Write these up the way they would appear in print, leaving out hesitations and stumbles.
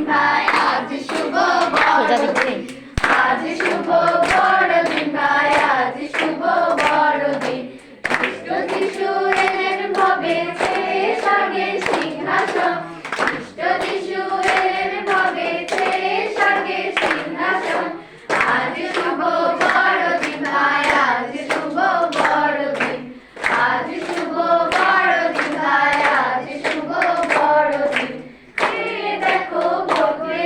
ভাই আজ শুভ বড়দিন, আজ শুভ বড়দিন ভাই, আজ শুভ বড়দিন। খ্রিস্ট যিশু এলেন ভবে ছেড়ে স্বর্গের সিংহাসন, খ্রিস্ট যিশু এলেন ভবে ছেড়ে স্বর্গের সিংহাসন। আজ শুভ বড়দিন ভাই, আজ শুভ বড়দিন, আজ শুভ বড়দিন ভাই, আজ শুভ বড়দিন। দেখো বৈঠবে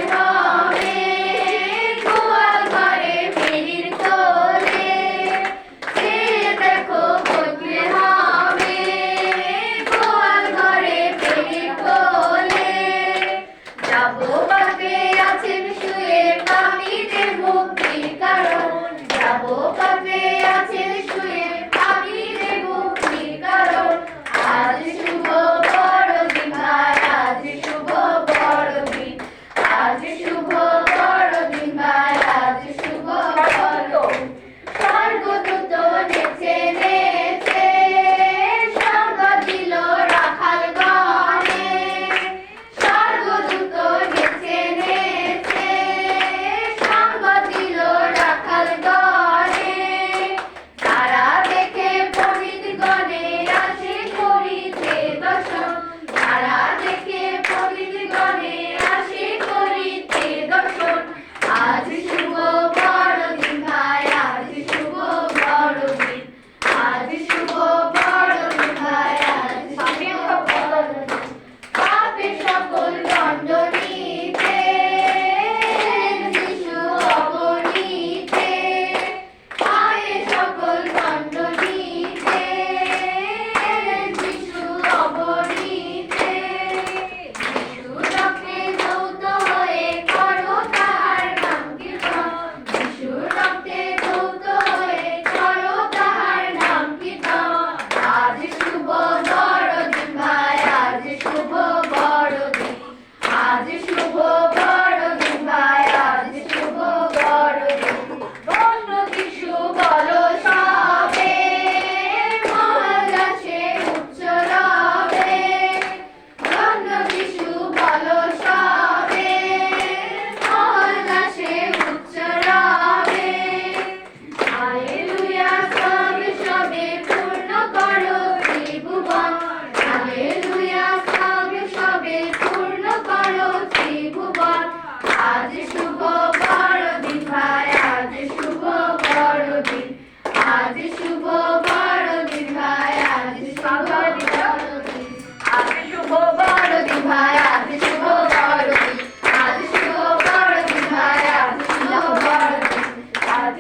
গোয়াল ঘরে মেরির কোলে, দেখো বৈঠবে গোয়াল ঘরে মেরির কোলে। যাবো পাপে আছেন শুয়ে পাপীদের মুক্তির কারণ, যাবো পাপে আছেন শুয়ে পাপীদের মুক্তির কারণ। আজ শুভ বড়দিন ভাই, আজ শুভ বড়দিন, আজ শুভ বড়দিন ভাই, আজ শুভ বড়দিন। স্বর্গদূত নেচে নেচে সঙ্গ দিল রাখাল গণে, স্বর্গদূত নেচে নেচে সঙ্গ দিল রাখাল গণে। তারা দেখে পণ্ডিত গণে আসে করিতে দর্শন, তারা দেখে পণ্ডিত গণে আসে করিতে দর্শন। আজ শুভ বড়দিন ভাই, আজ শুভ বড়দিন, আজ শুভ বড়দিন ভাই, আজ শুভ বড়দিন। পাপের সকল দণ্ড নিতে যিশু অগণিতে, পাপের সকল দণ্ড নিতে যিশু অগণিতে। যিশুর রক্তে ধৌত হয়ে করো তাহার নাম কীর্তন, যিশুর রক্তে ধৌত হয়ে করো তাহার নাম কীর্তন। আজ শুভ বড়দিন ভাই, আজ শুভ বড়দিন, আজ শুভ বড়দিন ভাই, আজ শুভ বড়দিন। ধন্য যিশু বলো সবে মহারাশে উচ্চ রবে, ধন্য যিশু বলো সবে মহারাশে উচ্চ রবে। হালেলুয়া সবে সবে পূর্ণ করো ত্রিভুবন, হালেলুয়া সবে সবে পূর্ণ করো ত্রিভুবন। আজ শুভ বড়দিন ভাই, আজ শুভ বড়দিন, আজ শুভ বড়দিন ভাই, আজ শুভ বড়দিন, আজ শুভ বড়দিন ভাই, আজ শুভ বড়দিন, আজ শুভ বড়দিন ভাই, আজ শুভ বড়দিন, আজ